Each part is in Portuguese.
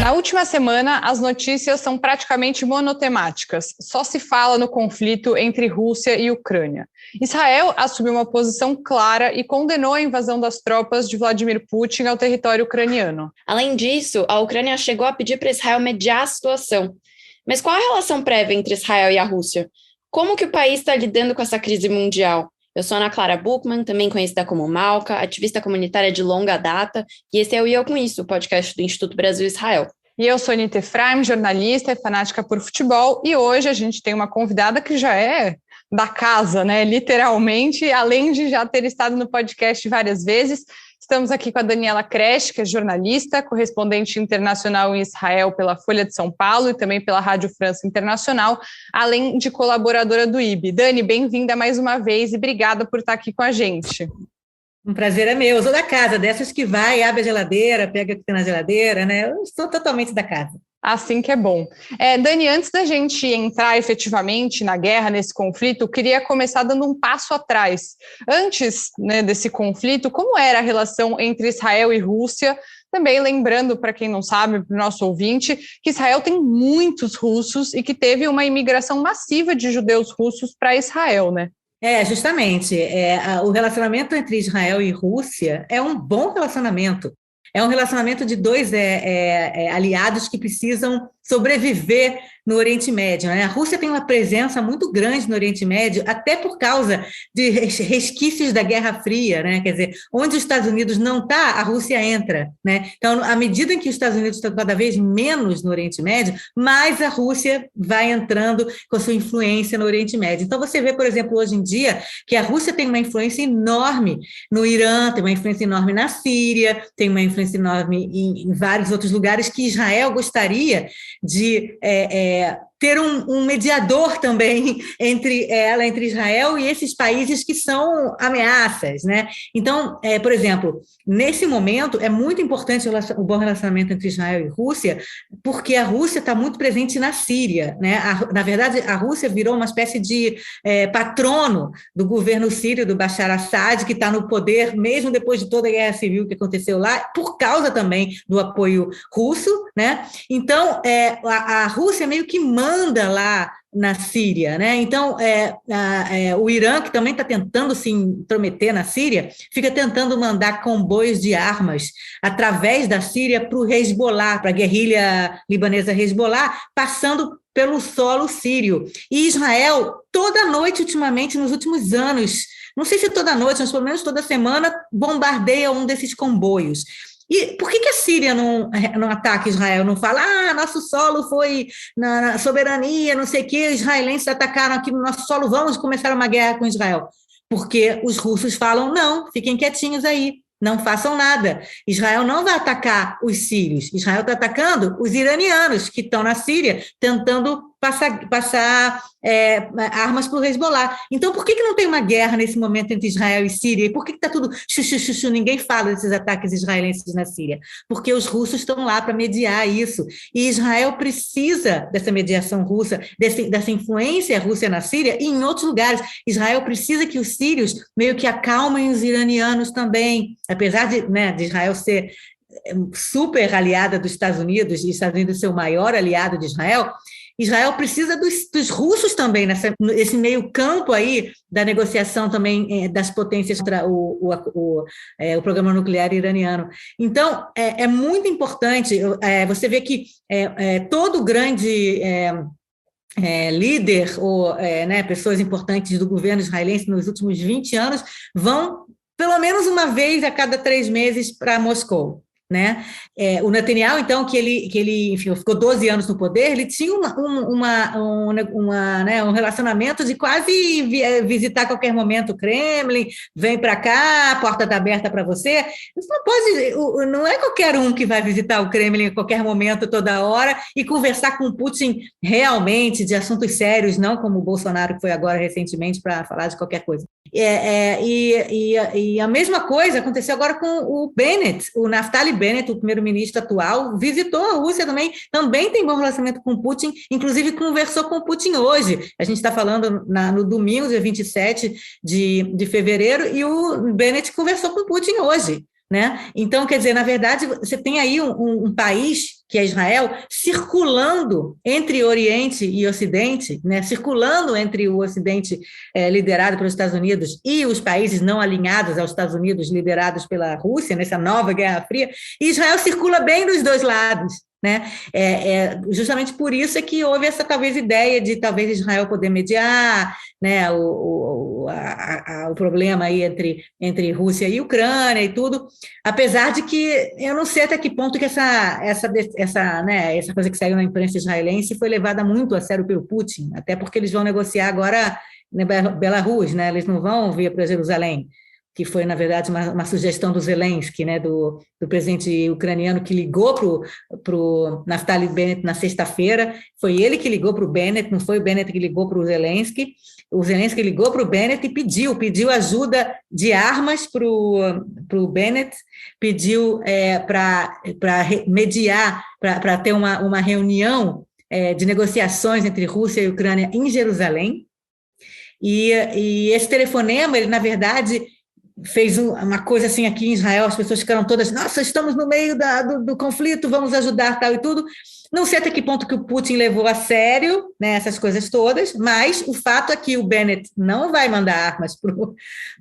Na última semana, as notícias são praticamente monotemáticas. Só se fala no conflito entre Rússia e Ucrânia. Israel assumiu uma posição clara e condenou a invasão das tropas de Vladimir Putin ao território ucraniano. Além disso, a Ucrânia chegou a pedir para Israel mediar a situação. Mas qual a relação prévia entre Israel e a Rússia? Como que o país está lidando com essa crise mundial? Eu sou Ana Clara Buchmann, também conhecida como Malca, ativista comunitária de longa data, e esse é o E Eu Com Isso, o podcast do Instituto Brasil-Israel. E eu sou Anita Efraim, jornalista e fanática por futebol, e hoje a gente tem uma convidada que já é da casa, né, literalmente, além de já ter estado no podcast várias vezes. Estamos aqui com a Daniela Kresch, que é jornalista, correspondente internacional em Israel pela Folha de São Paulo e também pela Rádio França Internacional, além de colaboradora do IB. Dani, bem-vinda mais uma vez e obrigada por estar aqui com a gente. Um prazer é meu. Eu sou da casa, dessas que vai, abre a geladeira, pega o que tem na geladeira, né? Eu sou totalmente da casa. Assim que é bom. Dani, antes da gente entrar efetivamente na guerra, nesse conflito, eu queria começar dando um passo atrás. Antes, né, desse conflito, como era a relação entre Israel e Rússia? Também lembrando, para quem não sabe, para o nosso ouvinte, que Israel tem muitos russos e que teve uma imigração massiva de judeus russos para Israel, né? Justamente. O relacionamento entre Israel e Rússia é um bom relacionamento. É um relacionamento de dois aliados que precisam sobreviver no Oriente Médio, né? A Rússia tem uma presença muito grande no Oriente Médio, até por causa de resquícios da Guerra Fria, né? Quer dizer, onde os Estados Unidos não está, a Rússia entra, né? Então, à medida em que os Estados Unidos estão cada vez menos no Oriente Médio, mais a Rússia vai entrando com a sua influência no Oriente Médio. Então, você vê, por exemplo, hoje em dia, que a Rússia tem uma influência enorme no Irã, tem uma influência enorme na Síria, tem uma influência enorme em vários outros lugares que Israel gostaria de ter um mediador também entre Israel e esses países que são ameaças, né? Então, por exemplo, nesse momento é muito importante o bom relacionamento entre Israel e Rússia, porque a Rússia está muito presente na Síria, né? Na verdade, a Rússia virou uma espécie de patrono do governo sírio, do Bashar Assad, que está no poder mesmo depois de toda a guerra civil que aconteceu lá, por causa também do apoio russo, né? Então, a Rússia meio que manda lá na Síria, né? Então, o Irã, que também está tentando se intrometer na Síria, fica tentando mandar comboios de armas através da Síria para o Hezbollah, para a guerrilha libanesa Hezbollah, passando pelo solo sírio. E Israel, toda noite, ultimamente, nos últimos anos, não sei se toda noite, mas pelo menos toda semana, bombardeia um desses comboios. E por que a Síria não ataca Israel? Não fala, nosso solo foi na soberania, não sei o quê, os israelenses atacaram aqui no nosso solo, vamos começar uma guerra com Israel. Porque os russos falam, não, fiquem quietinhos aí, não façam nada. Israel não vai atacar os sírios, Israel está atacando os iranianos que estão na Síria, tentando passar armas para o Hezbollah. Então, por que não tem uma guerra nesse momento entre Israel e Síria? E por que está tudo chuchu, ninguém fala desses ataques israelenses na Síria? Porque os russos estão lá para mediar isso. E Israel precisa dessa mediação russa, dessa influência russa na Síria e em outros lugares. Israel precisa que os sírios meio que acalmem os iranianos também, apesar de Israel ser super aliada dos Estados Unidos, e os Estados Unidos ser o maior aliado de Israel. Israel precisa dos russos também, nesse meio campo aí da negociação também das potências contra o programa nuclear iraniano. Então, é muito importante, você vê que todo grande líder ou pessoas importantes do governo israelense nos últimos 20 anos vão, pelo menos uma vez a cada 3 meses, para Moscou. Né? O Netanyahu, então, que ele enfim, ficou 12 anos no poder, ele tinha um relacionamento de quase visitar a qualquer momento o Kremlin, vem para cá, a porta está aberta para você. Não é qualquer um que vai visitar o Kremlin a qualquer momento, toda hora, e conversar com o Putin realmente de assuntos sérios, não como o Bolsonaro, que foi agora recentemente para falar de qualquer coisa. E a mesma coisa aconteceu agora com o Bennett, o Naftali Bennett, o primeiro-ministro atual, visitou a Rússia também tem bom relacionamento com Putin, inclusive conversou com Putin hoje. A gente está falando no domingo, dia 27 de fevereiro, e o Bennett conversou com Putin hoje. Né? Então, quer dizer, na verdade, você tem aí um país que é Israel, circulando entre Oriente e Ocidente, né, circulando entre o Ocidente liderado pelos Estados Unidos e os países não alinhados aos Estados Unidos, liderados pela Rússia, nessa nova Guerra Fria, e Israel circula bem dos dois lados. Né? Justamente por isso é que houve essa talvez ideia de talvez Israel poder mediar, né, o problema aí entre Rússia e Ucrânia e tudo, apesar de que eu não sei até que ponto que essa coisa que saiu na imprensa israelense foi levada muito a sério pelo Putin, até porque eles vão negociar agora na Belarus, né? Eles não vão vir para Jerusalém, que foi, na verdade, uma sugestão do Zelensky, né, do presidente ucraniano, que ligou para o Naftali Bennett na sexta-feira. Foi ele que ligou para o Bennett, não foi o Bennett que ligou para o Zelensky. O Zelensky ligou para o Bennett e pediu ajuda de armas para o Bennett, pediu para mediar, para ter uma reunião de negociações entre Rússia e Ucrânia em Jerusalém. E esse telefonema, ele, na verdade, fez uma coisa assim aqui em Israel, as pessoas ficaram todas, nossa, estamos no meio do conflito, vamos ajudar, tal e tudo. Não sei até que ponto que o Putin levou a sério, né, essas coisas todas, mas o fato é que o Bennett não vai mandar armas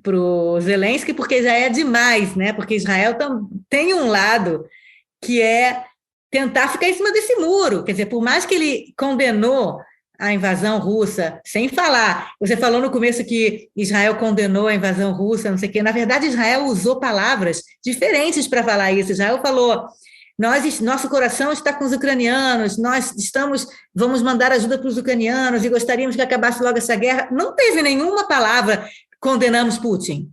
para o Zelensky, porque já é demais, né, porque Israel tem um lado que é tentar ficar em cima desse muro, quer dizer, por mais que ele condenou a invasão russa, sem falar. Você falou no começo que Israel condenou a invasão russa, não sei o quê. Na verdade, Israel usou palavras diferentes para falar isso. Israel falou, nosso coração está com os ucranianos, vamos mandar ajuda para os ucranianos e gostaríamos que acabasse logo essa guerra. Não teve nenhuma palavra condenamos Putin,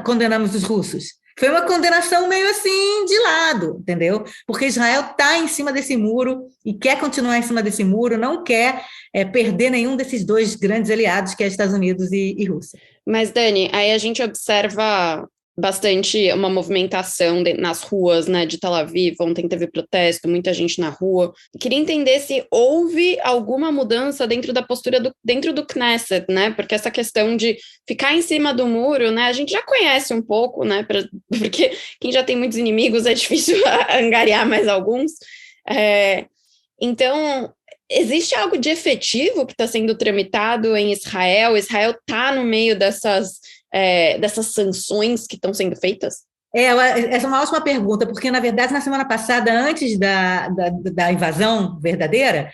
condenamos os russos. Foi uma condenação meio assim de lado, entendeu? Porque Israel está em cima desse muro e quer continuar em cima desse muro, não quer perder nenhum desses dois grandes aliados, que é Estados Unidos e Rússia. Mas, Dani, aí a gente observa bastante uma movimentação nas ruas, né, de Tel Aviv. Ontem teve protesto, muita gente na rua. Queria entender se houve alguma mudança dentro da postura dentro do Knesset, né, porque essa questão de ficar em cima do muro, né, a gente já conhece um pouco, né, porque quem já tem muitos inimigos é difícil angariar mais alguns. Então, existe algo de efetivo que está sendo tramitado em Israel? Israel está no meio dessas sanções que estão sendo feitas? Essa é uma ótima pergunta, porque, na verdade, na semana passada, antes da invasão verdadeira,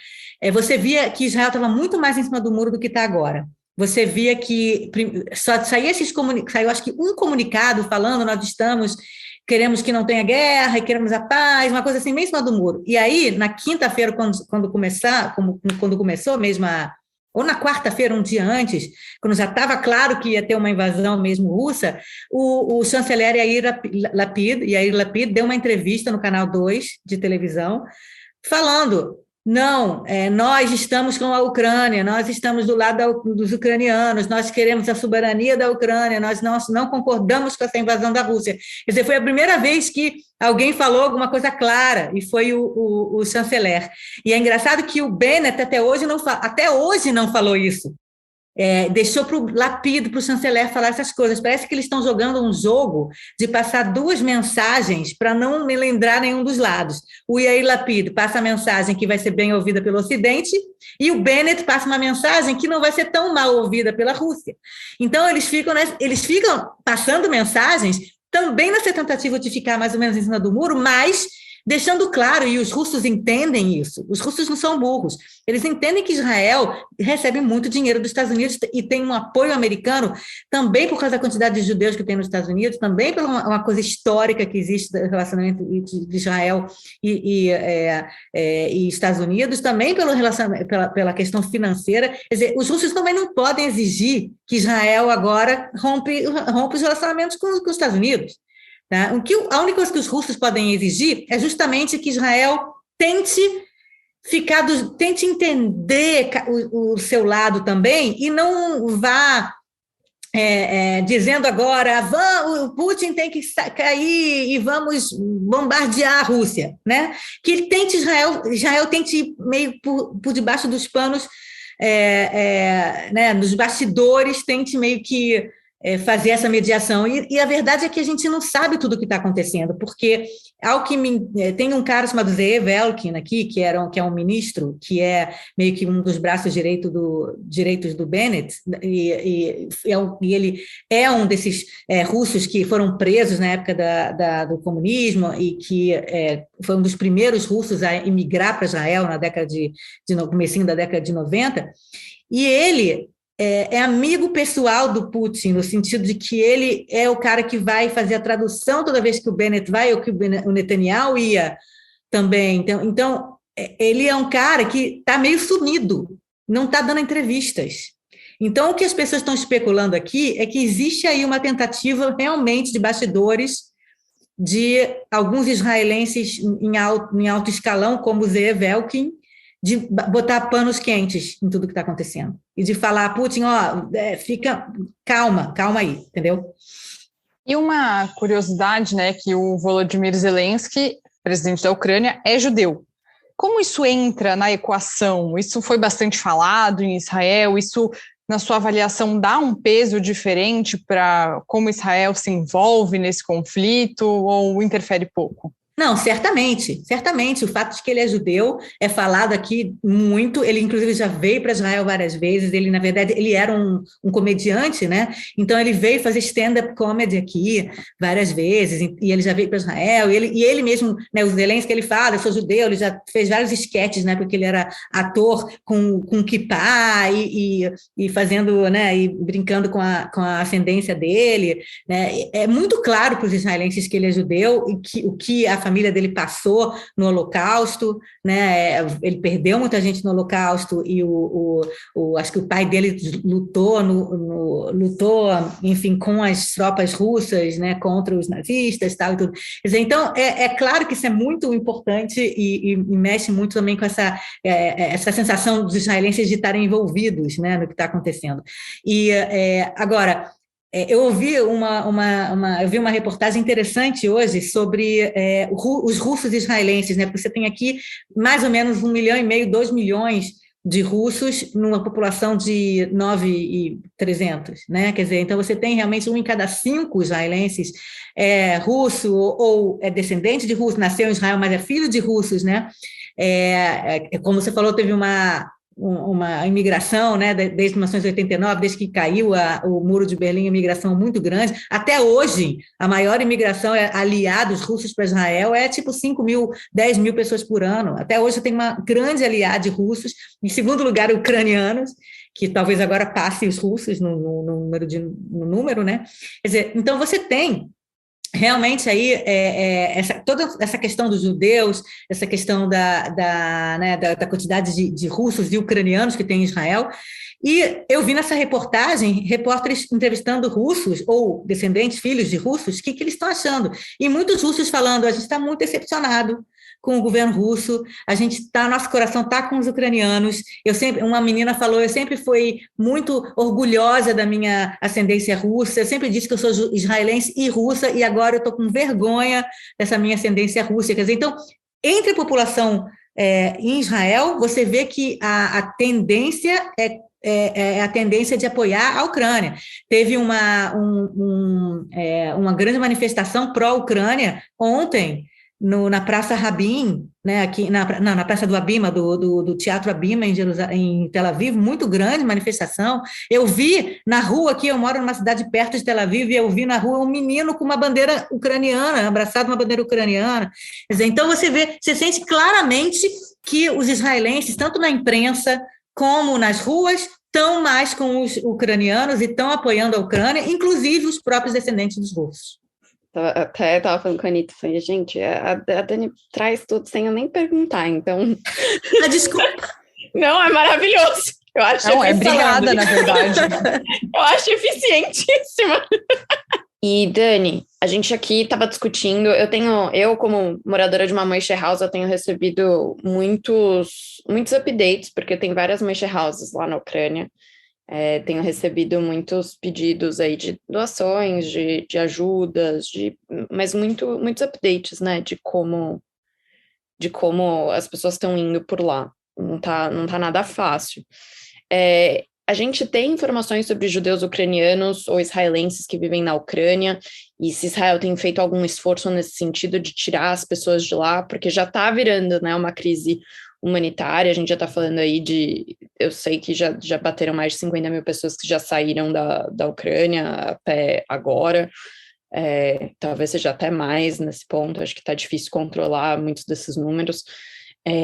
você via que Israel estava muito mais em cima do muro do que está agora. Você via que só saiu acho que um comunicado falando, queremos que não tenha guerra e queremos a paz, uma coisa assim, bem em cima do muro. E aí, na quinta-feira, quando começou mesmo ou na quarta-feira, um dia antes, quando já estava claro que ia ter uma invasão mesmo russa, o chanceler Yair Lapid deu uma entrevista no Canal 2 de televisão, falando, não, nós estamos com a Ucrânia, nós estamos do lado dos ucranianos, nós queremos a soberania da Ucrânia, nós não concordamos com essa invasão da Rússia. Quer dizer, foi a primeira vez que alguém falou alguma coisa clara, e foi o chanceler. E é engraçado que o Bennett até hoje não falou isso. Deixou para o Lapid, para o chanceler, falar essas coisas. Parece que eles estão jogando um jogo de passar duas mensagens para não me lembrar nenhum dos lados. O Yair Lapid passa a mensagem que vai ser bem ouvida pelo Ocidente e o Bennett passa uma mensagem que não vai ser tão mal ouvida pela Rússia. Então, eles ficam passando mensagens também nessa tentativa de ficar mais ou menos em cima do muro, mas deixando claro, e os russos entendem isso, os russos não são burros, eles entendem que Israel recebe muito dinheiro dos Estados Unidos e tem um apoio americano, também por causa da quantidade de judeus que tem nos Estados Unidos, também por uma coisa histórica que existe do relacionamento de Israel e Estados Unidos, também pela questão financeira. Quer dizer, os russos também não podem exigir que Israel agora rompe os relacionamentos com os Estados Unidos. Tá? A única coisa que os russos podem exigir é justamente que Israel tente entender o seu lado também e não vá dizendo agora o Putin tem que cair e vamos bombardear a Rússia, né? Que Israel tente meio por debaixo dos panos, né, nos bastidores, tente meio que fazer essa mediação. E a verdade é que a gente não sabe tudo o que está acontecendo, porque tem um cara chamado Zeev Elkin aqui, que é um ministro, que é meio que um dos braços direitos do Bennett, e ele é um desses russos que foram presos na época do comunismo e que foi um dos primeiros russos a emigrar para Israel no comecinho da década de 90, e ele é amigo pessoal do Putin, no sentido de que ele é o cara que vai fazer a tradução toda vez que o Bennett vai, ou que o Netanyahu ia também. Então, ele é um cara que está meio sumido, não está dando entrevistas. Então, o que as pessoas estão especulando aqui é que existe aí uma tentativa realmente de bastidores de alguns israelenses em alto escalão, como o Zeev Elkin, de botar panos quentes em tudo que está acontecendo. E de falar, Putin, fica calma aí, entendeu? E uma curiosidade, né, que o Volodymyr Zelensky, presidente da Ucrânia, é judeu. Como isso entra na equação? Isso foi bastante falado em Israel? Isso, na sua avaliação, dá um peso diferente para como Israel se envolve nesse conflito ou interfere pouco? Não, certamente. O fato de que ele é judeu é falado aqui muito. Ele, inclusive, já veio para Israel várias vezes. Ele, na verdade, ele era um comediante, né? Então, ele veio fazer stand-up comedy aqui várias vezes, e ele já veio para Israel. E ele mesmo, né, o Zelensky, ele fala, eu sou judeu, ele já fez vários esquetes, né? Porque ele era ator com kippah e fazendo, né? E brincando com a ascendência dele, né? É muito claro para os israelenses que ele é judeu e que o que a família dele passou no Holocausto, né? Ele perdeu muita gente no Holocausto e acho que o pai dele lutou, enfim, com as tropas russas, né? Contra os nazistas, tal e tudo. Quer dizer, então, é claro que isso é muito importante e mexe muito também com essa sensação dos israelenses de estarem envolvidos, né? No que está acontecendo. E agora, eu ouvi uma reportagem interessante hoje sobre os russos israelenses, né? Porque você tem aqui mais ou menos 1,5 milhão, 2 milhões de russos numa população de 9.300, né? Quer dizer, então você tem realmente 1 em cada 5 israelenses russo ou é descendente de russo, nasceu em Israel, mas é filho de russos, né? Como você falou, teve uma imigração, né, desde 1989, desde que caiu o Muro de Berlim, a imigração muito grande. Até hoje, a maior imigração aliados russos para Israel é tipo 5 mil, 10 mil pessoas por ano. Até hoje tem uma grande aliada de russos. Em segundo lugar, ucranianos, que talvez agora passe os russos no número, né? Quer dizer, então você tem realmente aí toda essa questão dos judeus, essa questão da quantidade de russos e ucranianos que tem em Israel, e eu vi nessa reportagem repórteres entrevistando russos ou descendentes, filhos de russos, o que eles estão achando, e muitos russos falando, a gente está muito decepcionado com o governo russo, nosso coração está com os ucranianos. Uma menina falou, eu sempre fui muito orgulhosa da minha ascendência russa, eu sempre disse que eu sou israelense e russa, e agora eu estou com vergonha dessa minha ascendência russa. Quer dizer, então, entre a população em Israel, você vê que a tendência é a tendência de apoiar a Ucrânia. Teve uma grande manifestação pró-Ucrânia ontem, na Praça Rabin, né, aqui na Praça do Abima, do Teatro Abima, em Tel Aviv, muito grande manifestação. Eu vi na rua aqui, eu moro numa cidade perto de Tel Aviv, e eu vi na rua um menino com uma bandeira ucraniana, abraçado uma bandeira ucraniana. Quer dizer, então você sente claramente que os israelenses, tanto na imprensa como nas ruas, estão mais com os ucranianos e estão apoiando a Ucrânia, inclusive os próprios descendentes dos russos. Até estava falando com a Anitta, falei, gente, a Dani traz tudo sem eu nem perguntar, então... Desculpa. Não, é maravilhoso. Eu acho obrigada, na verdade. Eu acho eficientíssima. E, Dani, a gente aqui estava discutindo, eu como moradora de uma Moishe House, eu tenho recebido muitos updates, porque tem várias Moishe Houses lá na Ucrânia. Tenho recebido muitos pedidos aí de doações, de ajudas, mas muitos updates, né, de como as pessoas estão indo por lá. Não tá nada fácil. A gente tem informações sobre judeus ucranianos ou israelenses que vivem na Ucrânia, e se Israel tem feito algum esforço nesse sentido de tirar as pessoas de lá, porque já está virando, né, uma crise humanitária. A gente já está falando aí eu sei que já bateram mais de 50 mil pessoas que já saíram da Ucrânia até agora, talvez seja até mais nesse ponto, acho que está difícil controlar muitos desses números,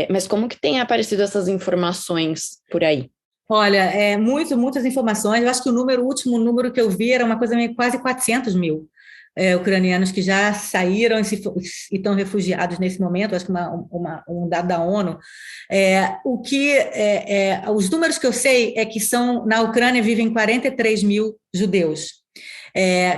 mas como que tem aparecido essas informações por aí? Olha, muitas informações. Eu acho que o último número que eu vi era uma coisa meio quase 400 mil ucranianos que já saíram e estão refugiados nesse momento. Acho que um dado da ONU. Os números que eu sei é que na Ucrânia vivem 43 mil judeus.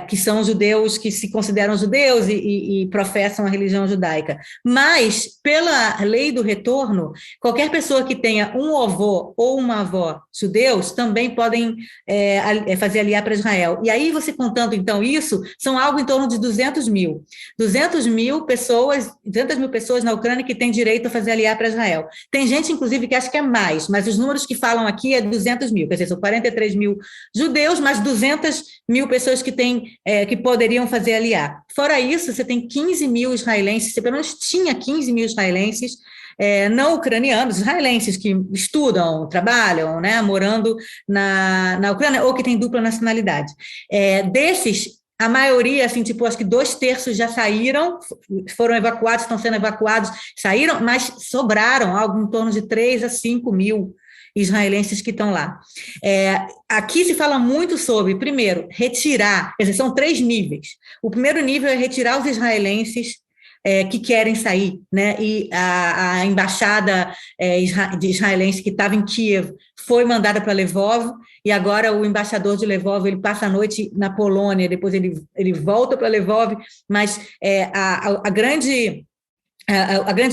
Que são judeus que se consideram judeus e professam a religião judaica. Mas, pela lei do retorno, qualquer pessoa que tenha um avô ou uma avó judeus também podem fazer aliar para Israel. E aí, você contando, então, isso, são algo em torno de 200 mil. 200 mil pessoas na Ucrânia que têm direito a fazer aliar para Israel. Tem gente, inclusive, que acha que é mais, mas os números que falam aqui é 200 mil, quer dizer, são 43 mil judeus, mais 200 mil pessoas que poderiam fazer aliar. Fora isso, você tem 15 mil israelenses, você pelo menos tinha 15 mil israelenses não ucranianos, israelenses que estudam, trabalham, né, morando na Ucrânia, ou que têm dupla nacionalidade. Desses, a maioria, assim, acho que 2/3 já saíram, foram evacuados, estão sendo evacuados, saíram, mas sobraram algo em torno de 3 a 5 mil israelenses que estão lá. Aqui se fala muito sobre, primeiro, retirar, quer dizer, são 3 níveis. O primeiro nível é retirar os israelenses que querem sair, né? E a embaixada de israelense que estava em Kiev foi mandada para Lvov, e agora o embaixador de Lvov, ele passa a noite na Polônia, depois ele volta para Lvov, mas a grande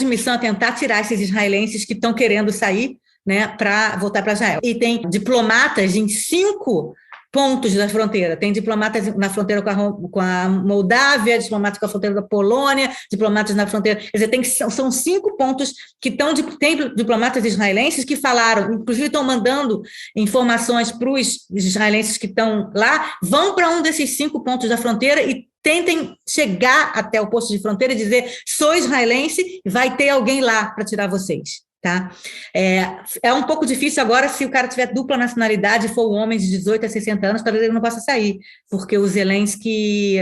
missão é tentar tirar esses israelenses que estão querendo sair, né, para voltar para Israel. E tem diplomatas em 5 pontos da fronteira. Tem diplomatas na fronteira com a Moldávia, diplomatas com a fronteira da Polônia, diplomatas na fronteira... Quer dizer, são 5 pontos que tem diplomatas israelenses que falaram, inclusive estão mandando informações para os israelenses que estão lá, vão para um desses 5 pontos da fronteira e tentem chegar até o posto de fronteira e dizer, sou israelense, vai ter alguém lá para tirar vocês. Tá? É um pouco difícil agora, se o cara tiver dupla nacionalidade e for um homem de 18 a 60 anos, talvez ele não possa sair, porque o Zelensky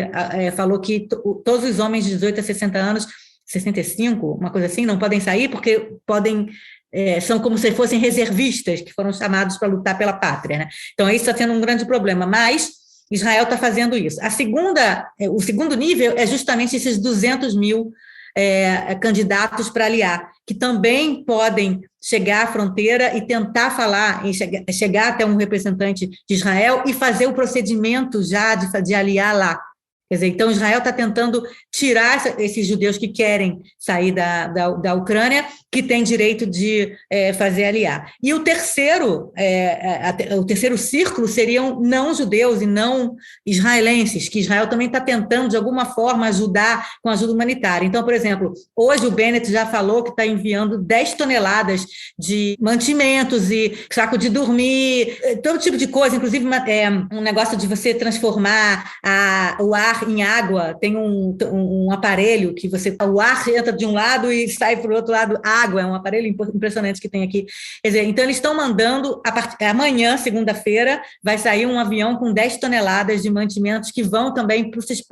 falou que todos os homens de 18 a 60 anos, 65, uma coisa assim, não podem sair, porque são como se fossem reservistas, que foram chamados para lutar pela pátria, né? Então, isso está sendo um grande problema, mas Israel está fazendo isso. O segundo nível é justamente esses 200 mil candidatos para aliar, que também podem chegar à fronteira e tentar falar, chegar até um representante de Israel e fazer o procedimento já de aliar lá. Quer dizer, então Israel está tentando tirar esses judeus que querem sair da Ucrânia, que têm direito de fazer aliar. E o terceiro círculo seriam não judeus e não israelenses, que Israel também está tentando, de alguma forma, ajudar com ajuda humanitária. Então, por exemplo, hoje o Bennett já falou que está enviando 10 toneladas de mantimentos e saco de dormir, todo tipo de coisa, inclusive um negócio de você transformar o ar em água. Tem um aparelho que o ar entra de um lado e sai para o outro lado água. É um aparelho impressionante que tem aqui. Quer dizer, então eles estão mandando, amanhã, segunda-feira, vai sair um avião com 10 toneladas de mantimentos que vão também para esses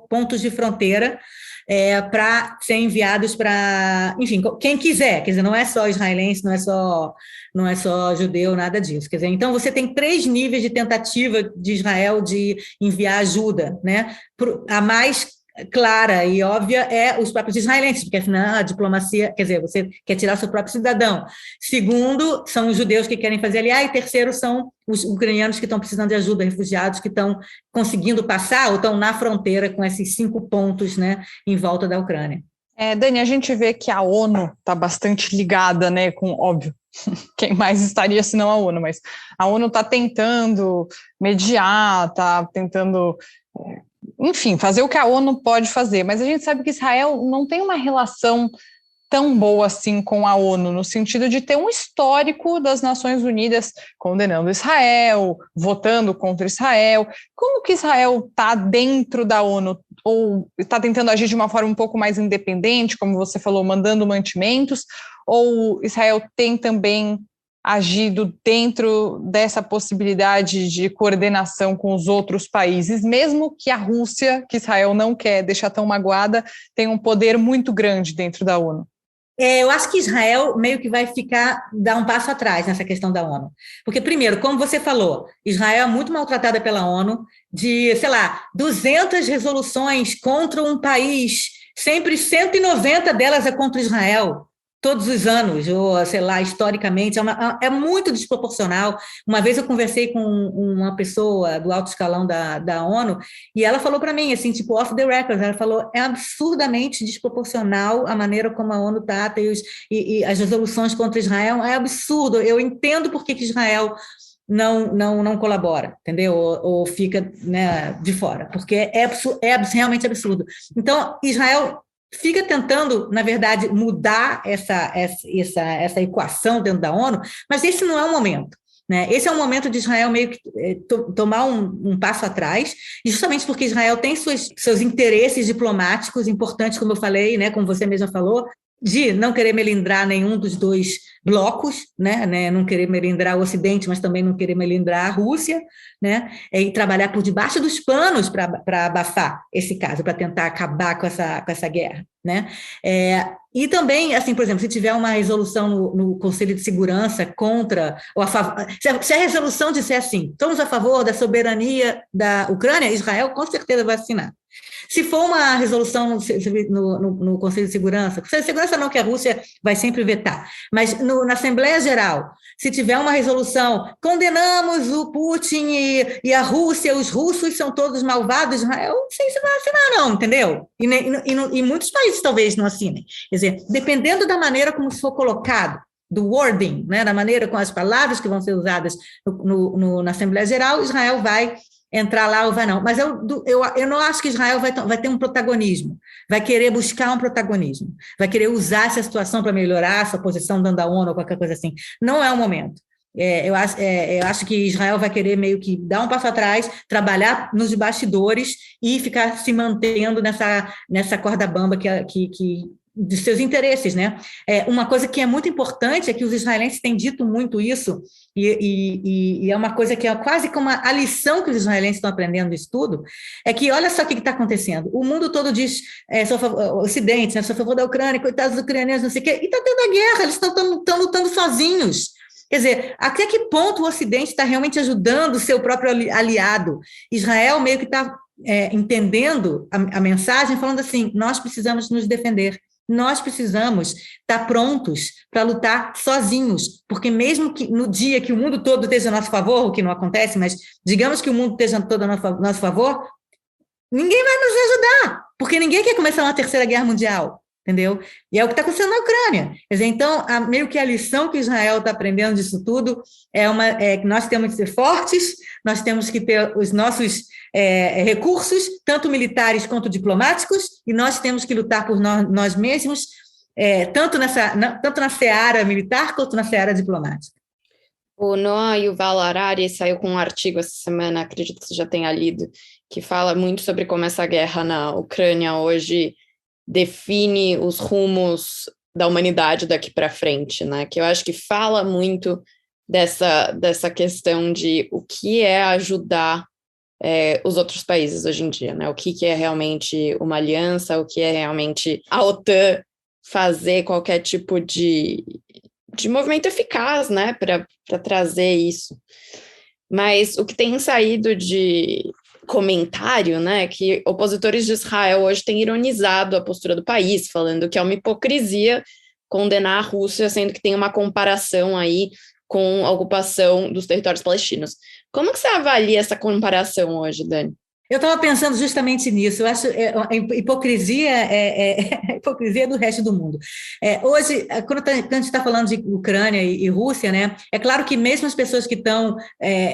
pontos de fronteira, para ser enviados para, enfim, quem quiser. Quer dizer, não é só israelense, não é só judeu, nada disso. Quer dizer, então você tem 3 níveis de tentativa de Israel de enviar ajuda, né? A mais clara e óbvia é os próprios israelenses, porque afinal a diplomacia, quer dizer, você quer tirar o seu próprio cidadão. Segundo, são os judeus que querem fazer aliar, e terceiro são os ucranianos que estão precisando de ajuda, refugiados que estão conseguindo passar ou estão na fronteira com esses 5 pontos, né, em volta da Ucrânia. Dani, a gente vê que a ONU está bastante ligada, né, com, óbvio, quem mais estaria se não a ONU, mas a ONU está tentando mediar, está tentando, enfim, fazer o que a ONU pode fazer, mas a gente sabe que Israel não tem uma relação tão boa assim com a ONU, no sentido de ter um histórico das Nações Unidas condenando Israel, votando contra Israel. Como que Israel está dentro da ONU? Ou está tentando agir de uma forma um pouco mais independente, como você falou, mandando mantimentos? Ou Israel tem também agido dentro dessa possibilidade de coordenação com os outros países, mesmo que a Rússia, que Israel não quer deixar tão magoada, tenha um poder muito grande dentro da ONU? Eu acho que Israel meio que vai dar um passo atrás nessa questão da ONU. Porque, primeiro, como você falou, Israel é muito maltratada pela ONU, de, sei lá, 200 resoluções contra um país, sempre 190 delas é contra Israel, todos os anos, ou, sei lá, historicamente, é muito desproporcional. Uma vez eu conversei com uma pessoa do alto escalão da ONU, e ela falou para mim, assim, tipo, off the record, ela falou, é absurdamente desproporcional a maneira como a ONU trata e as resoluções contra Israel, é absurdo. Eu entendo por que Israel não colabora, entendeu? Ou fica, né, de fora, porque é realmente absurdo. Então, Israel fica tentando, na verdade, mudar essa equação dentro da ONU, mas esse não é o momento. Né? Esse é o momento de Israel meio que tomar um passo atrás, justamente porque Israel tem seus interesses diplomáticos importantes, como eu falei, né, como você mesma falou, de não querer melindrar nenhum dos dois blocos, né, não querer melindrar o Ocidente, mas também não querer melindrar a Rússia, né, e trabalhar por debaixo dos panos para abafar esse caso, para tentar acabar com essa guerra. Né? E também, assim, por exemplo, se tiver uma resolução no Conselho de Segurança contra, ou a favor, se a resolução disser assim, estamos a favor da soberania da Ucrânia, Israel com certeza vai assinar. Se for uma resolução no Conselho de Segurança, Conselho de Segurança não, que a Rússia vai sempre vetar, mas na Assembleia Geral, se tiver uma resolução, condenamos o Putin e a Rússia, os russos são todos malvados, Israel não sei se vai assinar não, entendeu? E muitos países talvez não assinem. Quer dizer, dependendo da maneira como for colocado, do wording, né, da maneira com as palavras que vão ser usadas na Assembleia Geral, Israel vai entrar lá ou vai não. Mas eu não acho que Israel vai ter um protagonismo, vai querer buscar um protagonismo, vai querer usar essa situação para melhorar a sua posição dentro da ONU ou qualquer coisa assim. Não é o momento. Eu acho que Israel vai querer meio que dar um passo atrás, trabalhar nos bastidores e ficar se mantendo nessa corda bamba de seus interesses, né? Uma coisa que é muito importante é que os israelenses têm dito muito isso, e é uma coisa que é quase como a lição que os israelenses estão aprendendo disso tudo, é que olha só o que está acontecendo. O mundo todo diz, o Ocidente, né, sou a favor da Ucrânia, coitados dos ucranianos, não sei o quê, e está tendo a guerra, eles estão lutando sozinhos. Quer dizer, até que ponto o Ocidente está realmente ajudando o seu próprio aliado? Israel meio que está entendendo a mensagem, falando assim, nós precisamos nos defender. Nós precisamos estar prontos para lutar sozinhos, porque mesmo que no dia que o mundo todo esteja a nosso favor, o que não acontece, mas digamos que o mundo esteja todo a nosso favor, ninguém vai nos ajudar, porque ninguém quer começar uma terceira guerra mundial, entendeu? E é o que está acontecendo na Ucrânia. Quer dizer, então, meio que a lição que Israel está aprendendo disso tudo é que nós temos que ser fortes, nós temos que ter os nossos recursos, tanto militares quanto diplomáticos, e nós temos que lutar por nós mesmos, tanto na seara militar quanto na seara diplomática. O Noah Yuval Harari saiu com um artigo essa semana, acredito que você já tenha lido, que fala muito sobre como essa guerra na Ucrânia hoje define os rumos da humanidade daqui para frente, né? Que eu acho que fala muito dessa questão de o que é ajudar os outros países hoje em dia, né? O que é realmente uma aliança, o que é realmente a OTAN fazer qualquer tipo de movimento eficaz, né? Para trazer isso. Mas o que tem saído de comentário, né, que opositores de Israel hoje têm ironizado a postura do país, falando que é uma hipocrisia condenar a Rússia, sendo que tem uma comparação aí com a ocupação dos territórios palestinos. Como que você avalia essa comparação hoje, Dani? Eu estava pensando justamente nisso. Eu acho a hipocrisia a hipocrisia do resto do mundo. Hoje, quando a gente está falando de Ucrânia e Rússia, né, é claro que mesmo as pessoas que estão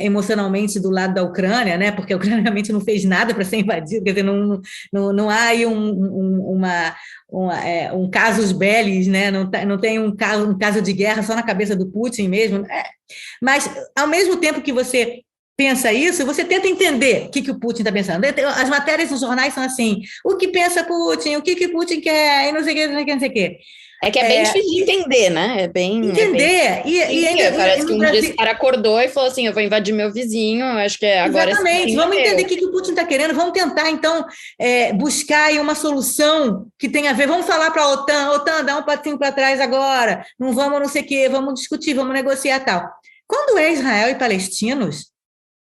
emocionalmente do lado da Ucrânia, né, porque a Ucrânia realmente não fez nada para ser invadida, quer dizer, não há aí um casus belli, né, não tem um caso de guerra só na cabeça do Putin mesmo. Mas, ao mesmo tempo que você pensa isso, você tenta entender o que o Putin está pensando. As matérias nos jornais são assim, o que pensa Putin, o que Putin quer, e não sei o que, não sei o que. É que é bem difícil de entender, né? Entender. Parece que um dia esse cara acordou e falou assim, eu vou invadir meu vizinho, acho que agora... Exatamente, vamos entender o que o Putin está querendo, vamos tentar, então, buscar aí uma solução que tenha a ver, vamos falar para a OTAN, dá um passinho para trás agora, não vamos não sei o quê, vamos discutir, vamos negociar e tal. Quando é Israel e palestinos,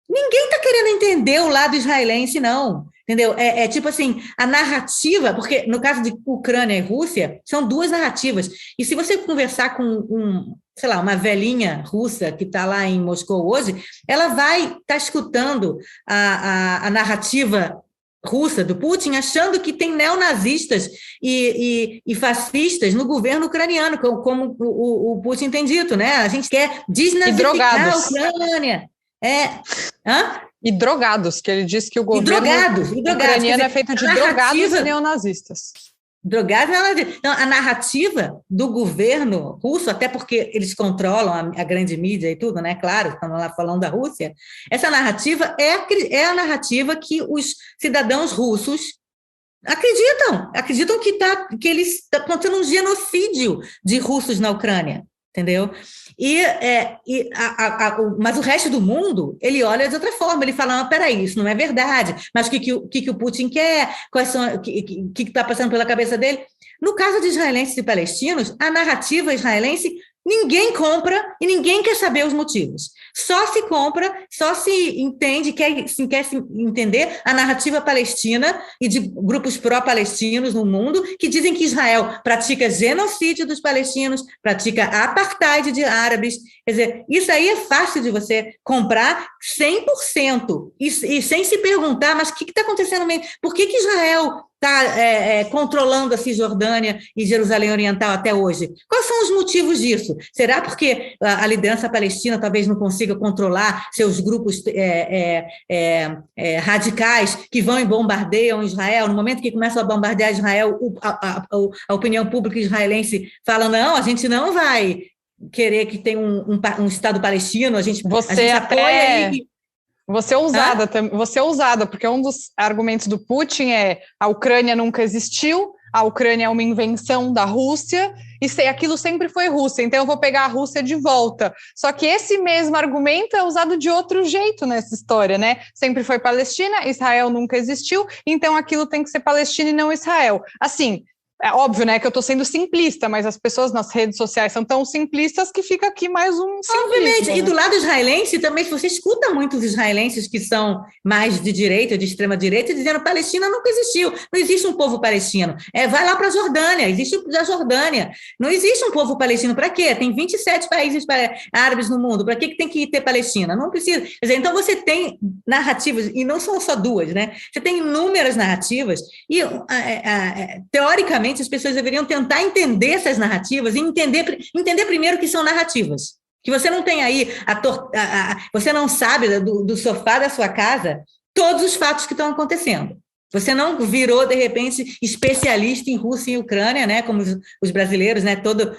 ninguém está querendo entender o lado israelense, não. Entendeu? Tipo assim, a narrativa, porque no caso de Ucrânia e Rússia, são duas narrativas. E se você conversar com sei lá, uma velhinha russa que está lá em Moscou hoje, ela vai estar escutando a narrativa russa do Putin, achando que tem neonazistas e fascistas no governo ucraniano, como o Putin tem dito, né? A gente quer desnazificar a Ucrânia. E drogados, que ele disse que o governo ucraniano é feito de drogados e neonazistas. Drogados e neonazistas. Então, a narrativa do governo russo, até porque eles controlam a grande mídia e tudo, né? Claro, estamos lá falando da Rússia. Essa narrativa é a narrativa que os cidadãos russos acreditam que eles estão acontecendo um genocídio de russos na Ucrânia. Entendeu? Mas o resto do mundo, ele olha de outra forma, ele fala, não, peraí, isso não é verdade, mas o que o Putin quer, o que está passando pela cabeça dele? No caso de israelenses e palestinos, a narrativa israelense ninguém compra e ninguém quer saber os motivos. Só se compra, só se entende, quer se entender a narrativa palestina e de grupos pró-palestinos no mundo que dizem que Israel pratica genocídio dos palestinos, pratica apartheid de árabes. Quer dizer, isso aí é fácil de você comprar 100% e sem se perguntar, mas o que está acontecendo mesmo? Por que Israel está controlando a Cisjordânia e Jerusalém Oriental até hoje? Quais são os motivos disso? Será porque a liderança palestina talvez não consiga controlar seus grupos radicais que vão e bombardeiam Israel? No momento que começam a bombardear Israel, a opinião pública israelense fala, não, a gente não vai querer que tenha um Estado palestino, a gente apoia aí. Você é ousada, porque um dos argumentos do Putin é a Ucrânia nunca existiu, a Ucrânia é uma invenção da Rússia, e aquilo sempre foi Rússia, então eu vou pegar a Rússia de volta. Só que esse mesmo argumento é usado de outro jeito nessa história, né? Sempre foi Palestina, Israel nunca existiu, então aquilo tem que ser Palestina e não Israel. Assim, é óbvio, né, que eu estou sendo simplista, mas as pessoas nas redes sociais são tão simplistas que fica aqui mais um simplismo. Obviamente, né? E do lado israelense também, você escuta muitos israelenses que são mais de direita, de extrema-direita, dizendo que Palestina nunca existiu, não existe um povo palestino. Vai lá para a Jordânia, existe a Jordânia. Não existe um povo palestino, para quê? Tem 27 países árabes no mundo, para que tem que ter Palestina? Não precisa. Quer dizer, então você tem narrativas, e não são só duas, né? Você tem inúmeras narrativas, e teoricamente as pessoas deveriam tentar entender essas narrativas e entender primeiro que são narrativas. Que você não tem aí, você não sabe do sofá da sua casa todos os fatos que estão acontecendo. Você não virou, de repente, especialista em Rússia e Ucrânia, né? Como os brasileiros, né?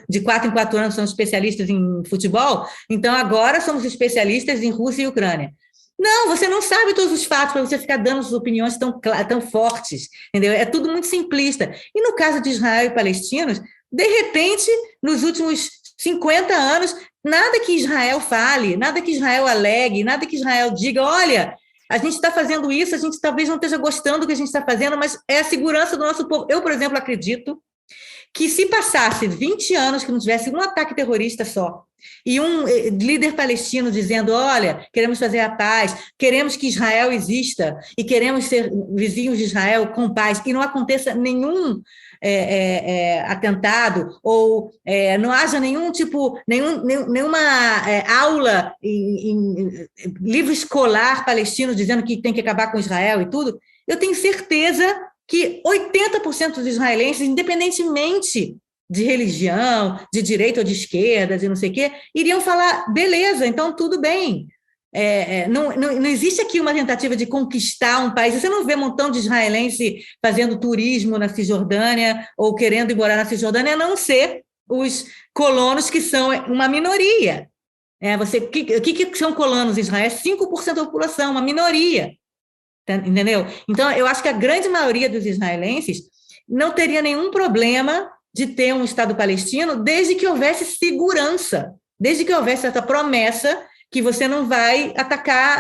De 4 em 4 anos são especialistas em futebol, então agora somos especialistas em Rússia e Ucrânia. Não, você não sabe todos os fatos para você ficar dando suas opiniões tão fortes, entendeu? É tudo muito simplista. E no caso de Israel e palestinos, de repente, nos últimos 50 anos, nada que Israel fale, nada que Israel alegue, nada que Israel diga, olha, a gente está fazendo isso, a gente talvez não esteja gostando do que a gente está fazendo, mas é a segurança do nosso povo. Eu, por exemplo, acredito que se passasse 20 anos que não tivesse um ataque terrorista só, e um líder palestino dizendo, olha, queremos fazer a paz, queremos que Israel exista, e queremos ser vizinhos de Israel com paz, e não aconteça nenhum atentado, ou não haja nenhuma aula em livro escolar palestino dizendo que tem que acabar com Israel e tudo, eu tenho certeza que 80% dos israelenses, independentemente de religião, de direita ou de esquerda, de não sei o quê, iriam falar, beleza, então tudo bem. Não existe aqui uma tentativa de conquistar um país. Você não vê um montão de israelense fazendo turismo na Cisjordânia ou querendo ir morar na Cisjordânia, a não ser os colonos, que são uma minoria. O que são colonos em Israel? 5% da população, uma minoria. Entendeu? Então, eu acho que a grande maioria dos israelenses não teria nenhum problema de ter um Estado palestino desde que houvesse segurança, desde que houvesse essa promessa que você não vai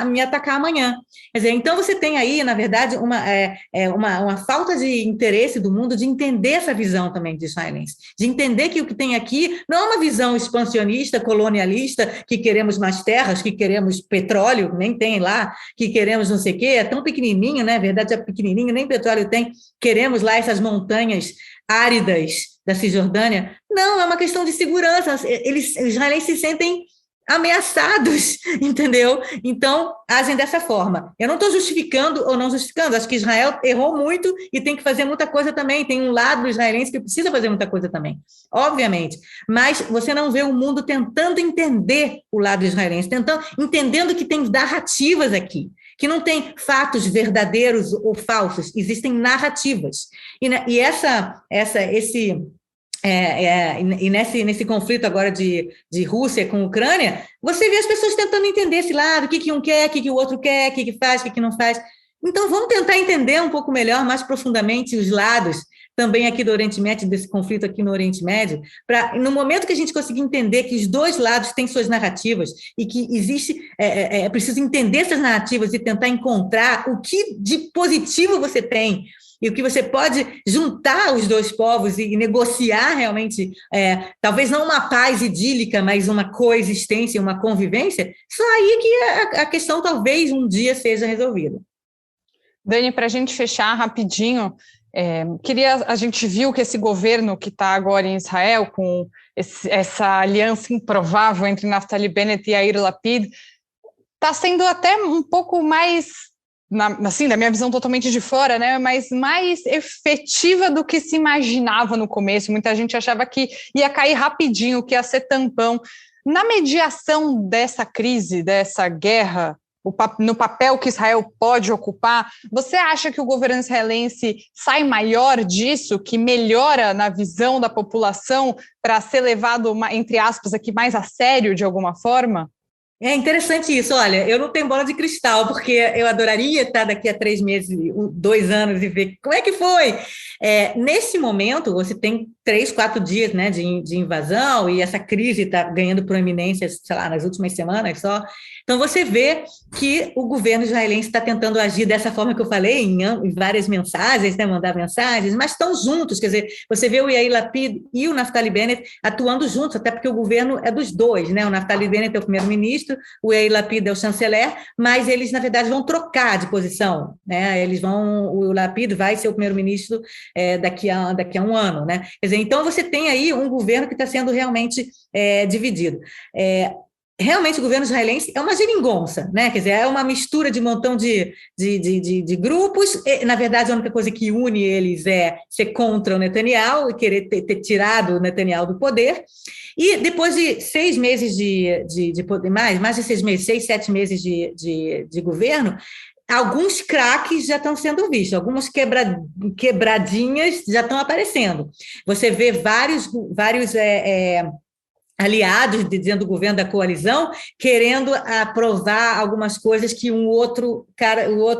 me atacar amanhã. Quer dizer, então você tem aí, na verdade, uma falta de interesse do mundo de entender essa visão também de israelense, de entender que o que tem aqui não é uma visão expansionista, colonialista, que queremos mais terras, que queremos petróleo, nem tem lá, que queremos não sei o quê, é tão pequenininho, né? Na verdade, é pequenininho, nem petróleo tem, queremos lá essas montanhas áridas da Cisjordânia. Não, é uma questão de segurança. Os israelenses se sentem ameaçados, entendeu? Então, agem dessa forma. Eu não estou justificando ou não justificando, acho que Israel errou muito e tem que fazer muita coisa também, tem um lado israelense que precisa fazer muita coisa também, obviamente, mas você não vê o mundo tentando entender o lado israelense, entendendo que tem narrativas aqui, que não tem fatos verdadeiros ou falsos, existem narrativas. Nesse conflito agora de Rússia com Ucrânia, você vê as pessoas tentando entender esse lado, o que um quer, o que o outro quer, o que faz, o que não faz. Então, vamos tentar entender um pouco melhor, mais profundamente, os lados também aqui do Oriente Médio, desse conflito aqui no Oriente Médio, para, no momento que a gente conseguir entender que os dois lados têm suas narrativas e que existe, é preciso entender essas narrativas e tentar encontrar o que de positivo você tem, e o que você pode juntar os dois povos e negociar realmente, talvez não uma paz idílica, mas uma coexistência, uma convivência, só aí que a questão talvez um dia seja resolvida. Dani, para a gente fechar rapidinho, a gente viu que esse governo que está agora em Israel, com essa aliança improvável entre Naftali Bennett e Yair Lapid, está sendo até um pouco mais, da minha visão totalmente de fora, né, mas mais efetiva do que se imaginava no começo. Muita gente achava que ia cair rapidinho, que ia ser tampão. Na mediação dessa crise, dessa guerra, no papel que Israel pode ocupar, você acha que o governo israelense sai maior disso, que melhora na visão da população para ser levado, entre aspas, aqui mais a sério de alguma forma? É interessante isso. Olha, eu não tenho bola de cristal, porque eu adoraria estar daqui a 3 meses, 2 anos e ver como é que foi. Nesse momento, você tem 3, 4 dias, né, de invasão, e essa crise está ganhando proeminência, sei lá, nas últimas semanas só. Então, você vê que o governo israelense está tentando agir dessa forma que eu falei, em várias mensagens, né, mandar mensagens, mas estão juntos. Quer dizer, você vê o Yair Lapid e o Naftali Bennett atuando juntos, até porque o governo é dos dois, né? O Naftali Bennett é o primeiro-ministro, o Yair Lapid é o chanceler, mas eles, na verdade, vão trocar de posição, né? O Lapid vai ser o primeiro-ministro daqui a um ano, né? Quer dizer, então você tem aí um governo que está sendo realmente dividido. Realmente o governo israelense é uma geringonça, né? Quer dizer, é uma mistura de um montão de grupos. Na verdade, a única coisa que une eles é ser contra o Netanyahu e querer ter tirado o Netanyahu do poder. E depois de 6 meses de poder, mais de 6 meses, 6, 7 meses de governo, alguns craques já estão sendo vistos, algumas quebradinhas já estão aparecendo. Você vê vários aliados, dizendo o governo da coalizão, querendo aprovar algumas coisas que o outro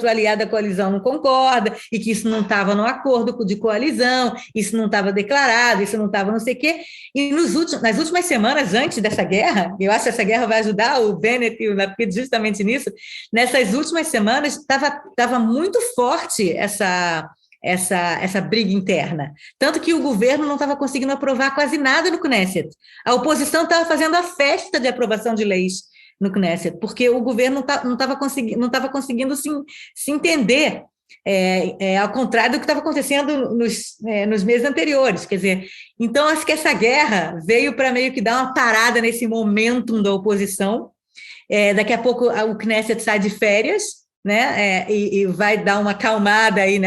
aliado da coalizão não concorda, e que isso não estava no acordo de coalizão, isso não estava declarado, isso não estava não sei o quê. E nas últimas semanas, antes dessa guerra, eu acho que essa guerra vai ajudar o Bennett e o Lapid justamente nisso, nessas últimas semanas estava muito forte essa briga interna. Tanto que o governo não estava conseguindo aprovar quase nada no Knesset. A oposição estava fazendo a festa de aprovação de leis no Knesset, porque o governo não estava conseguindo se entender, ao contrário do que estava acontecendo nos meses anteriores. Quer dizer, então, acho que essa guerra veio para meio que dar uma parada nesse momentum da oposição. Daqui a pouco o Knesset sai de férias, né? E vai dar uma acalmada aí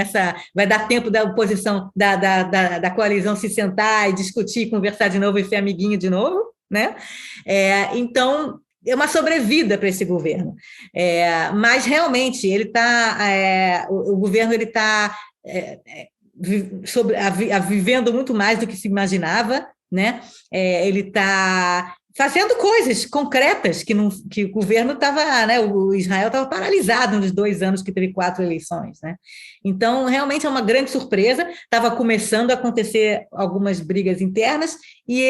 vai dar tempo da oposição, da coalizão se sentar e discutir, conversar de novo e ser amiguinho de novo, né? Então, é uma sobrevida para esse governo. Mas, realmente, o governo está vivendo muito mais do que se imaginava, né? Ele está fazendo coisas concretas que o governo estava, né? O Israel estava paralisado nos 2 anos que teve 4 eleições, né? Então, realmente é uma grande surpresa. Estava começando a acontecer algumas brigas internas e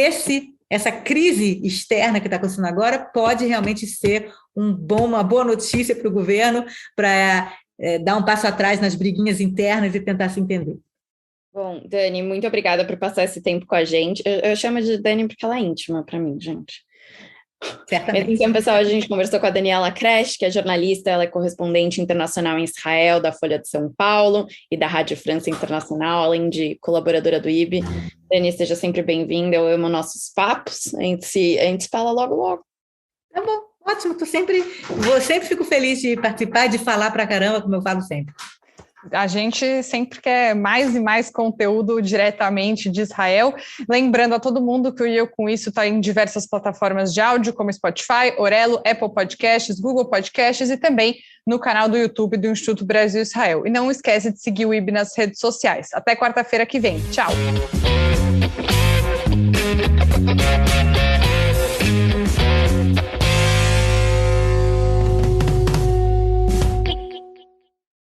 essa crise externa que está acontecendo agora pode realmente ser uma boa notícia para o governo, para dar um passo atrás nas briguinhas internas e tentar se entender. Bom, Dani, muito obrigada por passar esse tempo com a gente. Eu chamo de Dani porque ela é íntima para mim, gente. Certamente. Então, pessoal, a gente conversou com a Daniela Kresh, que é jornalista, ela é correspondente internacional em Israel, da Folha de São Paulo e da Rádio França Internacional, além de colaboradora do IB. Dani, seja sempre bem-vinda, eu amo nossos papos, a gente se fala logo. Tá bom, ótimo, eu sempre fico feliz de participar e de falar pra caramba, como eu falo sempre. A gente sempre quer mais e mais conteúdo diretamente de Israel. Lembrando a todo mundo que o Eu Com Isso está em diversas plataformas de áudio, como Spotify, Orelo, Apple Podcasts, Google Podcasts e também no canal do YouTube do Instituto Brasil Israel. E não esquece de seguir o IB nas redes sociais. Até quarta-feira que vem. Tchau!